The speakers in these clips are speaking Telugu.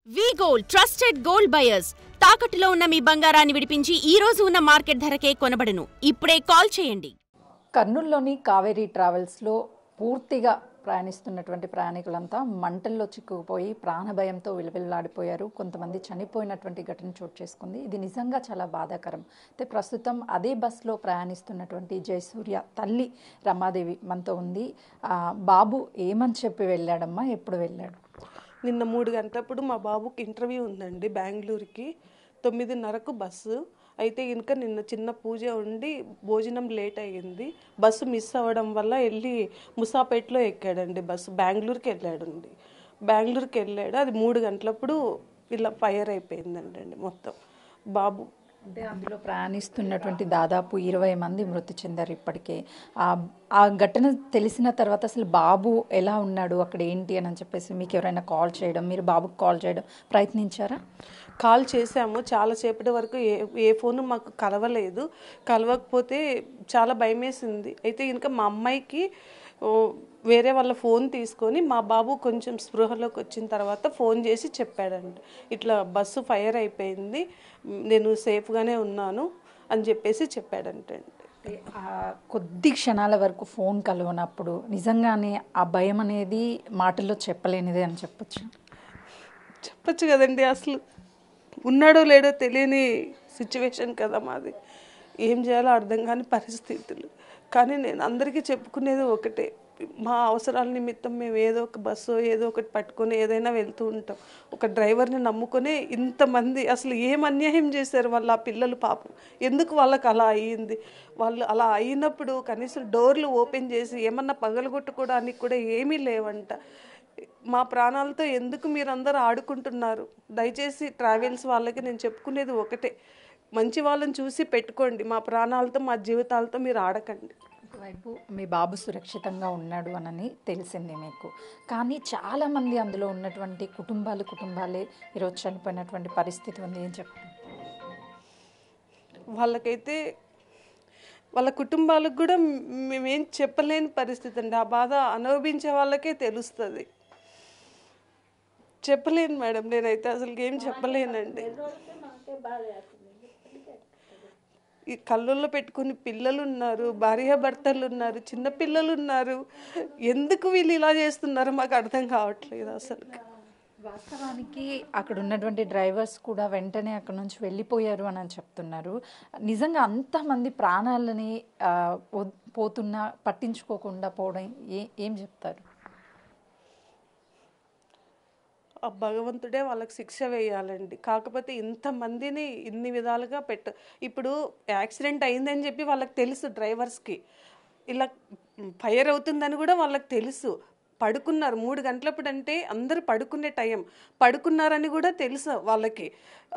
వి గోల్డ్ ట్రస్టెడ్ గోల్డ్ బయర్స్ తాకట్టులో ఉన్న మీ బంగారాన్ని విడిపించి ఈ రోజు ఉన్న మార్కెట్ ధరకే కొనబడును. ఇప్పుడే కాల్ చేయండి. కర్నూలులోని కావేరీ ట్రావెల్స్లో పూర్తిగా ప్రయాణిస్తున్నటువంటి ప్రయాణికులంతా మంటల్లో చిక్కుకుపోయి ప్రాణభయంతో విలవిల్లాడిపోయారు. కొంతమంది చనిపోయినటువంటి ఘటన చోటు చేసుకుంది. ఇది నిజంగా చాలా బాధాకరం. అయితే ప్రస్తుతం అదే బస్సులో ప్రయాణిస్తున్నటువంటి జయసూర్య తల్లి రమాదేవి మనతో ఉంది. బాబు ఏమని చెప్పి వెళ్ళాడమ్మా, ఎప్పుడు వెళ్ళాడు? నిన్న 3 గంటలప్పుడు మా బాబుకి ఇంటర్వ్యూ ఉందండి బెంగళూరుకి. 9:30కు బస్సు అయితే ఇంకా నిన్న చిన్న పూజ ఉండి భోజనం లేట్ అయ్యింది. బస్సు మిస్ అవ్వడం వల్ల వెళ్ళి ముసాపేటలో ఎక్కాడండి. బస్సు బెంగళూరుకి వెళ్ళాడండి. బెంగళూరుకి వెళ్ళాడు. అది 3 గంటలప్పుడు ఇలా ఫైర్ అయిపోయిందండి మొత్తం. బాబు అంటే అందులో ప్రయాణిస్తున్నటువంటి దాదాపు 20 మంది మృతి చెందారు ఇప్పటికే. ఆ ఘటన తెలిసిన తర్వాత అసలు బాబు ఎలా ఉన్నాడు, అక్కడ ఏంటి అని చెప్పేసి మీకు ఎవరైనా కాల్ చేయడం, మీరు బాబుకి కాల్ చేయడం ప్రయత్నించారా? కాల్ చేసాము. చాలాసేపటి వరకు ఏ ఫోను మాకు కలవలేదు. కలవకపోతే చాలా భయమేసింది. అయితే ఇంకా మా అమ్మాయికి వేరే వాళ్ళ ఫోన్ తీసుకొని మా బాబు కొంచెం స్పృహలోకి వచ్చిన తర్వాత ఫోన్ చేసి చెప్పాడండి, ఇట్లా బస్సు ఫైర్ అయిపోయింది, నేను సేఫ్గానే ఉన్నాను అని చెప్పేసి చెప్పాడంటే. కొద్ది క్షణాల వరకు ఫోన్ కలవనప్పుడు నిజంగానే ఆ భయం అనేది మాటల్లో చెప్పలేనిదే అని చెప్పచ్చు కదండి. అసలు ఉన్నాడో లేడో తెలియని సిచ్యువేషన్ కదా మాది. ఏం చేయాలో అర్థం కాని పరిస్థితులు. కానీ నేను అందరికీ చెప్పుకునేది ఒకటే, మా అవసరాల నిమిత్తం మేము ఏదో ఒక బస్సు ఏదో ఒకటి పట్టుకొని ఏదైనా వెళ్తూ ఉంటాం. ఒక డ్రైవర్ని నమ్ముకొని ఇంతమంది అసలు ఏం అన్యాయం చేశారు వాళ్ళు ఆ పిల్లలు పాపం. ఎందుకు వాళ్ళకి అలా అయ్యింది? వాళ్ళు అలా అయినప్పుడు కనీసం డోర్లు ఓపెన్ చేసి ఏమన్నా పగలగొట్టుకోవడానికి కూడా ఏమీ లేవంట. మా ప్రాణాలతో ఎందుకు మీరందరూ ఆడుకుంటున్నారు? దయచేసి ట్రావెల్స్ వాళ్ళకి నేను చెప్పుకునేది ఒకటే, మంచి వాళ్ళని చూసి పెట్టుకోండి. మా ప్రాణాలతో మా జీవితాలతో మీరు ఆడకండి. ఒకవైపు మీ బాబు సురక్షితంగా ఉన్నాడు అని తెలిసింది మీకు, కానీ చాలామంది అందులో ఉన్నటువంటి కుటుంబాలే ఈరోజు చనిపోయినటువంటి పరిస్థితి ఉంది. ఏం చెప్తారు? వాళ్ళకైతే వాళ్ళ కుటుంబాలకు కూడా మేమేం చెప్పలేని పరిస్థితి అండి. ఆ బాధ అనుభవించే వాళ్ళకే తెలుస్తుంది. చెప్పలేను మేడం, నేనైతే అసలు ఏం చెప్పలేనండి. ఈ కళ్ళల్లో పెట్టుకుని పిల్లలు ఉన్నారు, భార్యాభర్తలు ఉన్నారు, చిన్న పిల్లలు ఉన్నారు. ఎందుకు వీళ్ళు ఇలా చేస్తున్నారో మాకు అర్థం కావట్లేదు అసలు. వాస్తవానికి అక్కడ ఉన్నటువంటి డ్రైవర్స్ కూడా వెంటనే అక్కడ నుంచి వెళ్ళిపోయారు అని చెప్తున్నారు. నిజంగా అంతమంది ప్రాణాలని పోతున్నా పట్టించుకోకుండా పోవడం ఏం చెప్తారు? ఆ భగవంతుడే వాళ్ళకి శిక్ష వేయాలండి. కాకపోతే ఇంతమందిని ఇన్ని విధాలుగా ఇప్పుడు యాక్సిడెంట్ అయిందని చెప్పి వాళ్ళకి తెలుసు, డ్రైవర్స్కి ఇలా ఫైర్ అవుతుందని కూడా వాళ్ళకి తెలుసు. పడుకున్నారు 3 గంటలప్పుడు, అంటే అందరూ పడుకునే టైం, పడుకున్నారని కూడా తెలుసు వాళ్ళకి.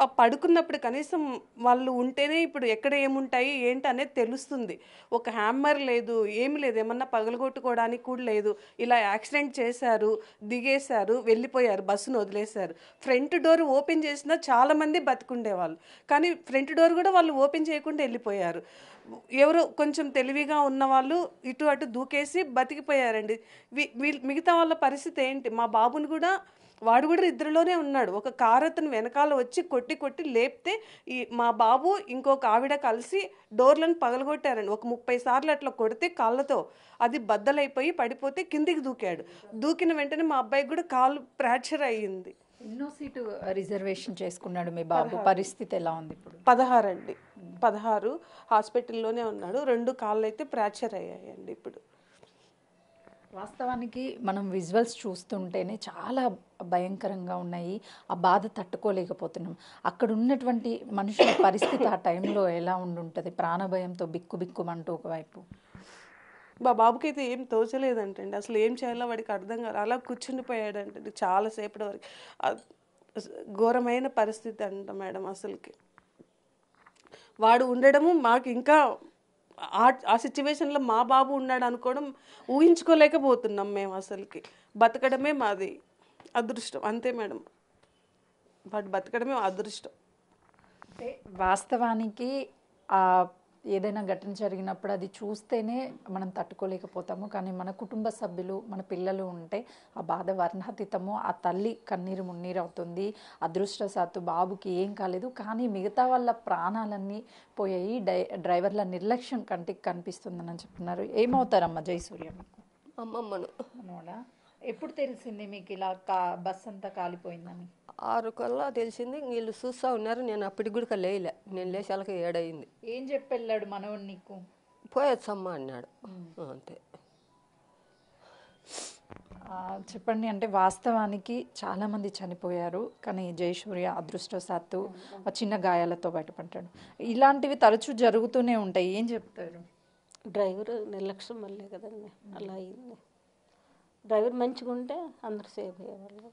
ఆ పడుకున్నప్పుడు కనీసం వాళ్ళు ఉంటేనే ఇప్పుడు ఎక్కడ ఏముంటాయి ఏంటి అనేది తెలుస్తుంది. ఒక హ్యామ్మర్ లేదు, ఏమి లేదు, ఏమన్నా పగలగొట్టుకోవడానికి కూడా లేదు. ఇలా యాక్సిడెంట్ చేశారు, దిగేశారు, వెళ్ళిపోయారు, బస్సును వదిలేశారు. ఫ్రంట్ డోర్ ఓపెన్ చేసినా చాలామంది బతుకుండేవాళ్ళు, కానీ ఫ్రంట్ డోర్ కూడా వాళ్ళు ఓపెన్ చేయకుండా వెళ్ళిపోయారు. ఎవరో కొంచెం తెలివిగా ఉన్నవాళ్ళు ఇటు అటు దూకేసి బతికిపోయారండి. మిగతా వాళ్ళ పరిస్థితి ఏంటి? మా బాబుని కూడా, వాడు కూడా ఇద్దరిలోనే ఉన్నాడు. ఒక కారు అతను వెనకాల వచ్చి కొట్టి లేపితే మా బాబు ఇంకొక ఆవిడ కలిసి డోర్లను పగలగొట్టారండి. ఒక 30 సార్లు అట్లా కొడితే కాళ్ళతో అది బద్దలైపోయి పడిపోతే కిందికి దూకాడు. దూకిన వెంటనే మా అబ్బాయికి కూడా కాలు ఫ్రాక్చర్ అయ్యింది. ఎన్నో సీటు రిజర్వేషన్ చేసుకున్నాడు మీ బాబు? పరిస్థితి ఎలా ఉంది ఇప్పుడు? 16 అండి, 16 హాస్పిటల్లోనే ఉన్నాడు. 2 కాళ్ళు అయితే ఫ్రాక్చర్ అయ్యాయండి ఇప్పుడు. వాస్తవానికి మనం విజువల్స్ చూస్తుంటేనే చాలా భయంకరంగా ఉన్నాయి. ఆ బాధ తట్టుకోలేకపోతున్నాం. అక్కడ ఉన్నటువంటి మనుషుల పరిస్థితి ఆ టైంలో ఎలా ఉండుంటుంది? ప్రాణభయంతో బిక్కుబిక్కుమంటూ ఒకవైపు. మా బాబుకి అయితే ఏం తోచలేదంటండి. అసలు ఏం చేయాలో వాడికి అర్థం కాదు. అలా కూర్చుండిపోయాడంటండి చాలాసేపటి వరకు. ఘోరమైన పరిస్థితి అంట మేడం. అసలుకి వాడు ఉండడము మాకు ఇంకా ఆ సిచ్యువేషన్లో మా బాబు ఉన్నాడు అనుకోవడం ఊహించుకోలేకపోతున్నాం మేము. అసలుకి బతకడమే మాది అదృష్టం, అంతే మేడం. వాడు బతకడమే అదృష్టం. అంటే వాస్తవానికి ఏదైనా ఘటన జరిగినప్పుడు అది చూస్తేనే మనం తట్టుకోలేకపోతాము. కానీ మన కుటుంబ సభ్యులు, మన పిల్లలు ఉంటే ఆ బాధ వర్ణాతీతము. ఆ తల్లి కన్నీరు మున్నీరు అవుతుంది. అదృష్టవశాత్తు బాబుకి ఏం కాలేదు, కానీ మిగతా వాళ్ళ ప్రాణాలన్నీ పోయాయి. డ్రైవర్ల నిర్లక్ష్యం కంటికి కనిపిస్తుందని చెప్తున్నారు. ఏమవుతారమ్మా జయసూర్య మీకు? అమ్మమ్మను మనోడా ఎప్పుడు తెలిసింది మీకు ఇలా బస్ అంతా కాలిపోయిందని? 6 కల్లా తెలిసింది. వీళ్ళు చూస్తూ ఉన్నారు. నేను అప్పటికి కూడా లేయలే. నేను లేచాలకి 7 అయింది. ఏం చెప్పి వెళ్ళాడు మనోడు నీకు? పోయొచ్చమ్మా అన్నాడు. అంతే. చెప్పండి. అంటే వాస్తవానికి చాలామంది చనిపోయారు, కానీ జయసూర్య అదృష్టవశాత్తు చిన్న గాయాలతో బయటపడ్డాడు. ఇలాంటివి తరచూ జరుగుతూనే ఉంటాయి. ఏం చెప్తారు? డ్రైవర్ నిర్లక్ష్యం వల్లే కదండి అలా అయింది. డ్రైవర్ మంచిగా ఉంటే అందరూ సేఫ్ అయ్యేవాళ్ళు.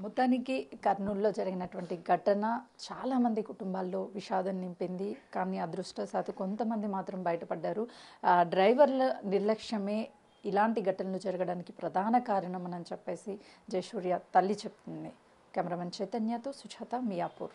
మొత్తానికి కర్నూలులో జరిగినటువంటి ఘటన చాలామంది కుటుంబాల్లో విషాదం నింపింది. కానీ అదృష్టవశాత్తు కొంతమంది మాత్రం బయటపడ్డారు. డ్రైవర్ల నిర్లక్ష్యమే ఇలాంటి ఘటనలు జరగడానికి ప్రధాన కారణం అని చెప్పేసి జయసూర్య తల్లి చెప్తుంది. కెమెరామెన్ చైతన్యతో సుజాత, మియాపూర్.